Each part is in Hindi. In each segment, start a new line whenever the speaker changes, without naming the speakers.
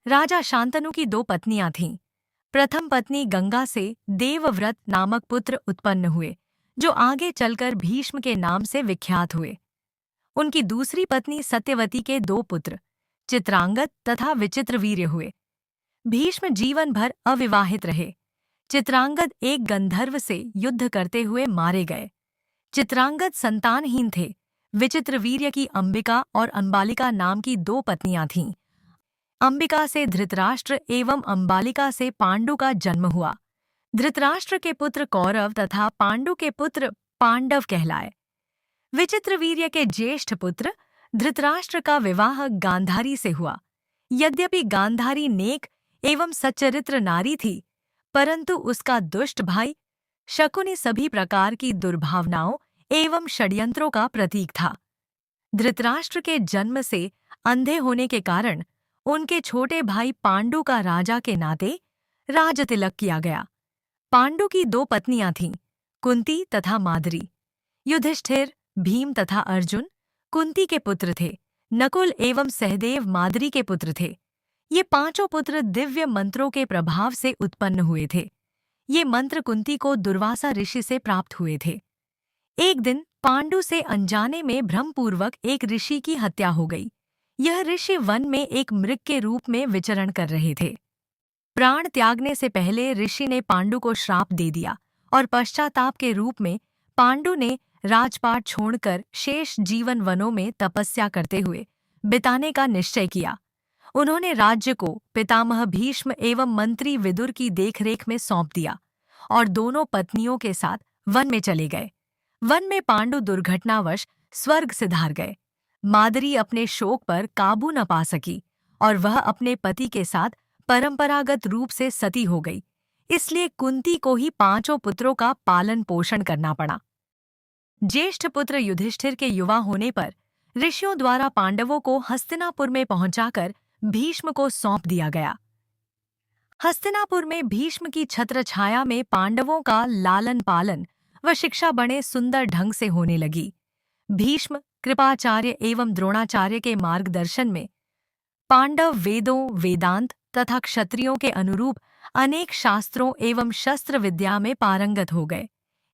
राजा शांतनु की दो पत्नियां थीं। प्रथम पत्नी गंगा से देवव्रत नामक पुत्र उत्पन्न हुए, जो आगे चलकर भीष्म के नाम से विख्यात हुए। उनकी दूसरी पत्नी सत्यवती के दो पुत्र चित्रांगद तथा विचित्रवीर्य हुए। भीष्म जीवन भर अविवाहित रहे। चित्रांगद एक गंधर्व से युद्ध करते हुए मारे गए। चित्रांगद संतानहीन थे। विचित्रवीर्य की अंबिका और अंबालिका नाम की दो पत्नियां थीं। अंबिका से धृतराष्ट्र एवं अंबालिका से पांडु का जन्म हुआ। धृतराष्ट्र के पुत्र कौरव तथा पांडु के पुत्र पांडव कहलाए। विचित्रवीर्य के ज्येष्ठ पुत्र धृतराष्ट्र का विवाह गांधारी से हुआ। यद्यपि गांधारी नेक एवं सच्चरित्र नारी थी, परंतु उसका दुष्ट भाई शकुनि सभी प्रकार की दुर्भावनाओं एवं षड्यंत्रों का प्रतीक था। धृतराष्ट्र के जन्म से अंधे होने के कारण उनके छोटे भाई पांडु का राजा के नाते राजतिलक किया गया। पांडु की दो पत्नियां थीं, कुंती तथा माद्री। युधिष्ठिर, भीम तथा अर्जुन कुंती के पुत्र थे। नकुल एवं सहदेव माद्री के पुत्र थे। ये पांचों पुत्र दिव्य मंत्रों के प्रभाव से उत्पन्न हुए थे। ये मंत्र कुंती को दुर्वासा ऋषि से प्राप्त हुए थे। एक दिन पांडु से अनजाने में भ्रमपूर्वक एक ऋषि की हत्या हो गई। यह ऋषि वन में एक मृग के रूप में विचरण कर रहे थे। प्राण त्यागने से पहले ऋषि ने पांडु को श्राप दे दिया और पश्चाताप के रूप में पांडु ने राजपाट छोड़कर शेष जीवन वनों में तपस्या करते हुए बिताने का निश्चय किया। उन्होंने राज्य को पितामह भीष्म एवं मंत्री विदुर की देखरेख में सौंप दिया और दोनों पत्नियों के साथ वन में चले गए। वन में पांडु दुर्घटनावश स्वर्ग सिधार गए। माद्री अपने शोक पर काबू न पा सकी और वह अपने पति के साथ परंपरागत रूप से सती हो गई। इसलिए कुंती को ही पांचों पुत्रों का पालन पोषण करना पड़ा। ज्येष्ठ पुत्र युधिष्ठिर के युवा होने पर ऋषियों द्वारा पांडवों को हस्तिनापुर में पहुंचाकर भीष्म को सौंप दिया गया। हस्तिनापुर में भीष्म की छत्रछाया में पांडवों का लालन पालन व शिक्षा बड़े सुंदर ढंग से होने लगी। भीष्म, कृपाचार्य एवं द्रोणाचार्य के मार्गदर्शन में पांडव वेदों, वेदांत तथा क्षत्रियों के अनुरूप अनेक शास्त्रों एवं शस्त्र विद्या में पारंगत हो गए।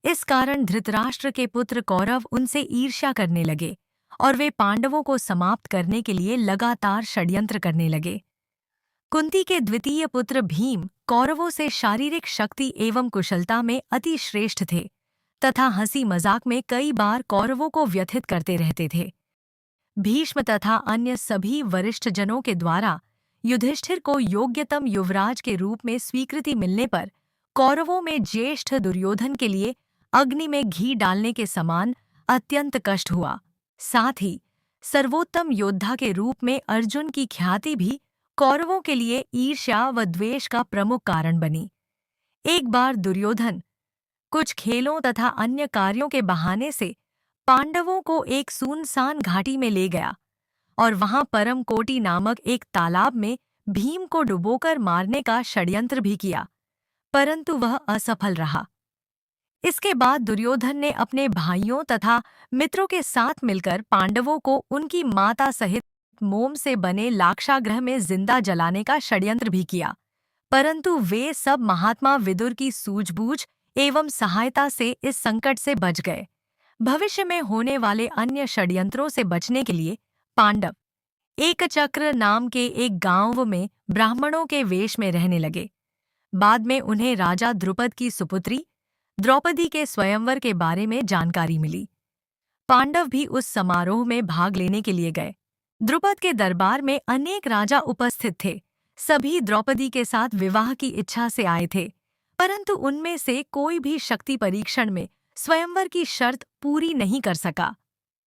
इस कारण धृतराष्ट्र के पुत्र कौरव उनसे ईर्ष्या करने लगे और वे पांडवों को समाप्त करने के लिए लगातार षड्यंत्र करने लगे। कुंती के द्वितीय पुत्र भीम कौरवों से शारीरिक शक्ति एवं कुशलता में अति श्रेष्ठ थे तथा हंसी मजाक में कई बार कौरवों को व्यथित करते रहते थे। भीष्म तथा अन्य सभी वरिष्ठ जनों के द्वारा युधिष्ठिर को योग्यतम युवराज के रूप में स्वीकृति मिलने पर कौरवों में ज्येष्ठ दुर्योधन के लिए अग्नि में घी डालने के समान अत्यंत कष्ट हुआ। साथ ही सर्वोत्तम योद्धा के रूप में अर्जुन की ख्याति भी कौरवों के लिए ईर्ष्या व द्वेष का प्रमुख कारण बनी। एक बार दुर्योधन कुछ खेलों तथा अन्य कार्यों के बहाने से पांडवों को एक सुनसान घाटी में ले गया और वहां परमकोटि नामक एक तालाब में भीम को डुबोकर मारने का षड्यंत्र भी किया, परंतु वह असफल रहा। इसके बाद दुर्योधन ने अपने भाइयों तथा मित्रों के साथ मिलकर पांडवों को उनकी माता सहित मोम से बने लाक्षागृह में जिंदा जलाने का षड्यंत्र भी किया, परंतु वे सब महात्मा विदुर की सूझबूझ एवं सहायता से इस संकट से बच गए। भविष्य में होने वाले अन्य षड्यंत्रों से बचने के लिए पांडव एकचक्र नाम के एक गांव में ब्राह्मणों के वेश में रहने लगे। बाद में उन्हें राजा द्रुपद की सुपुत्री द्रौपदी के स्वयंवर के बारे में जानकारी मिली। पांडव भी उस समारोह में भाग लेने के लिए गए। द्रुपद के दरबार में अनेक राजा उपस्थित थे। सभी द्रौपदी के साथ विवाह की इच्छा से आए थे, परंतु उनमें से कोई भी शक्ति परीक्षण में स्वयंवर की शर्त पूरी नहीं कर सका।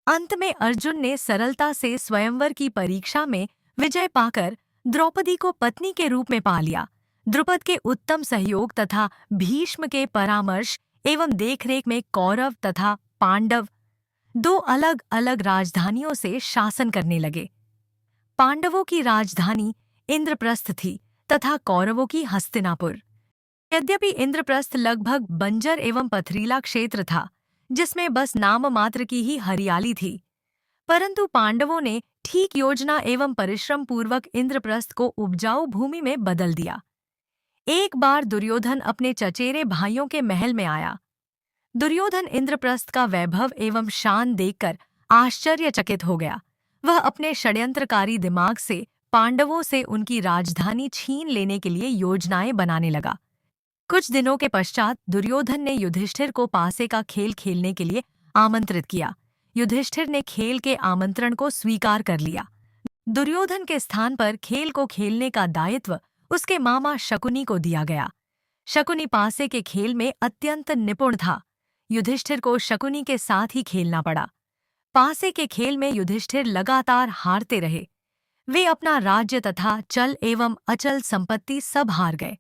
अंत में अर्जुन ने सरलता से स्वयंवर की परीक्षा में विजय पाकर द्रौपदी को पत्नी के रूप में पा लिया। द्रुपद के उत्तम सहयोग तथा भीष्म के परामर्श एवं देखरेख में कौरव तथा पांडव दो अलग अलग राजधानियों से शासन करने लगे। पांडवों की राजधानी इंद्रप्रस्थ थी तथा कौरवों की हस्तिनापुर। यद्यपि इंद्रप्रस्थ लगभग बंजर एवं पथरीला क्षेत्र था, जिसमें बस नाम मात्र की ही हरियाली थी, परंतु पांडवों ने ठीक योजना एवं परिश्रम पूर्वक इंद्रप्रस्थ को उपजाऊ भूमि में बदल दिया। एक बार दुर्योधन अपने चचेरे भाइयों के महल में आया। दुर्योधन इंद्रप्रस्थ का वैभव एवं शान देखकर आश्चर्यचकित हो गया। वह अपने षड्यंत्रकारी दिमाग से पांडवों से उनकी राजधानी छीन लेने के लिए योजनाएं बनाने लगा। कुछ दिनों के पश्चात दुर्योधन ने युधिष्ठिर को पासे का खेल खेलने के लिए आमंत्रित किया। युधिष्ठिर ने खेल के आमंत्रण को स्वीकार कर लिया। दुर्योधन के स्थान पर खेल को खेलने का दायित्व उसके मामा शकुनी को दिया गया। शकुनी पासे के खेल में अत्यंत निपुण था। युधिष्ठिर को शकुनी के साथ ही खेलना पड़ा। पासे के खेल में युधिष्ठिर लगातार हारते रहे। वे अपना राज्य तथा चल एवं अचल संपत्ति सब हार गए।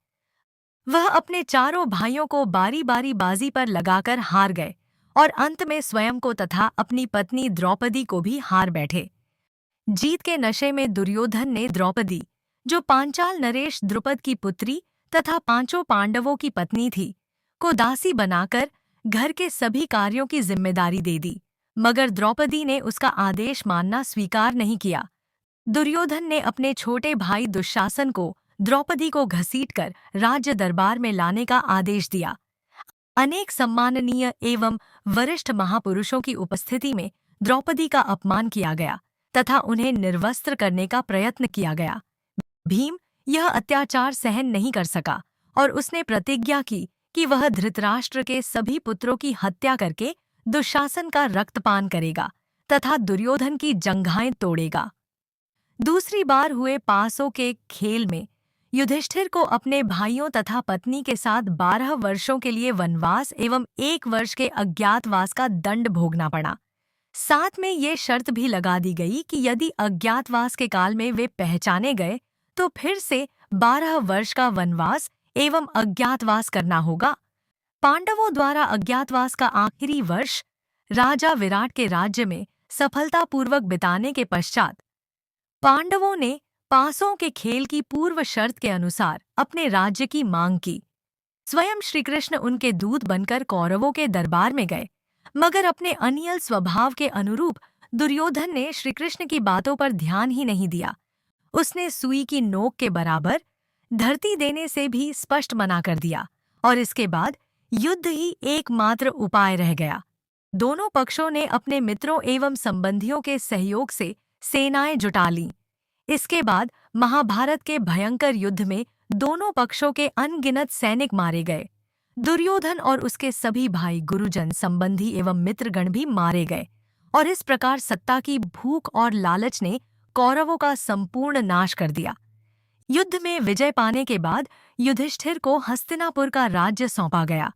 वह अपने चारों भाइयों को बारी बारी बाजी पर लगाकर हार गए और अंत में स्वयं को तथा अपनी पत्नी द्रौपदी को भी हार बैठे। जीत के नशे में दुर्योधन ने द्रौपदी, जो पांचाल नरेश द्रुपद की पुत्री तथा पांचों पांडवों की पत्नी थी, को दासी बनाकर घर के सभी कार्यों की जिम्मेदारी दे दी, मगर द्रौपदी ने उसका आदेश मानना स्वीकार नहीं किया। दुर्योधन ने अपने छोटे भाई दुशासन को द्रौपदी को घसीटकर राज्य दरबार में लाने का आदेश दिया। अनेक सम्माननीय एवं वरिष्ठ महापुरुषों की उपस्थिति में द्रौपदी का अपमान किया गया तथा उन्हें निर्वस्त्र करने का प्रयत्न किया गया। भीम यह अत्याचार सहन नहीं कर सका और उसने प्रतिज्ञा की कि वह धृतराष्ट्र के सभी पुत्रों की हत्या करके दुशासन का रक्तपान करेगा तथा दुर्योधन की जंघाएं तोड़ेगा। दूसरी बार हुए पासों के खेल में युधिष्ठिर को अपने भाइयों तथा पत्नी के साथ 12 वर्षों के लिए वनवास एवं 1 वर्ष के अज्ञातवास का दंड भोगना पड़ा। साथ में ये शर्त भी लगा दी गई कि यदि अज्ञातवास के काल में वे पहचाने गए तो फिर से 12 वर्ष का वनवास एवं अज्ञातवास करना होगा। पांडवों द्वारा अज्ञातवास का आखिरी वर्ष राजा विराट के राज्य में सफलतापूर्वक बिताने के पश्चात पांडवों ने पासों के खेल की पूर्व शर्त के अनुसार अपने राज्य की मांग की। स्वयं श्रीकृष्ण उनके दूत बनकर कौरवों के दरबार में गए, मगर अपने अनियल स्वभाव के अनुरूप दुर्योधन ने श्रीकृष्ण की बातों पर ध्यान ही नहीं दिया। उसने सुई की नोक के बराबर धरती देने से भी स्पष्ट मना कर दिया और इसके बाद युद्ध ही एकमात्र उपाय रह गया। दोनों पक्षों ने अपने मित्रों एवं संबंधियों के सहयोग से सेनाएं जुटा लीं। इसके बाद महाभारत के भयंकर युद्ध में दोनों पक्षों के अनगिनत सैनिक मारे गए। दुर्योधन और उसके सभी भाई, गुरुजन, संबंधी एवं मित्रगण भी मारे गए और इस प्रकार सत्ता की भूख और लालच ने कौरवों का संपूर्ण नाश कर दिया। युद्ध में विजय पाने के बाद युधिष्ठिर को हस्तिनापुर का राज्य सौंपा गया।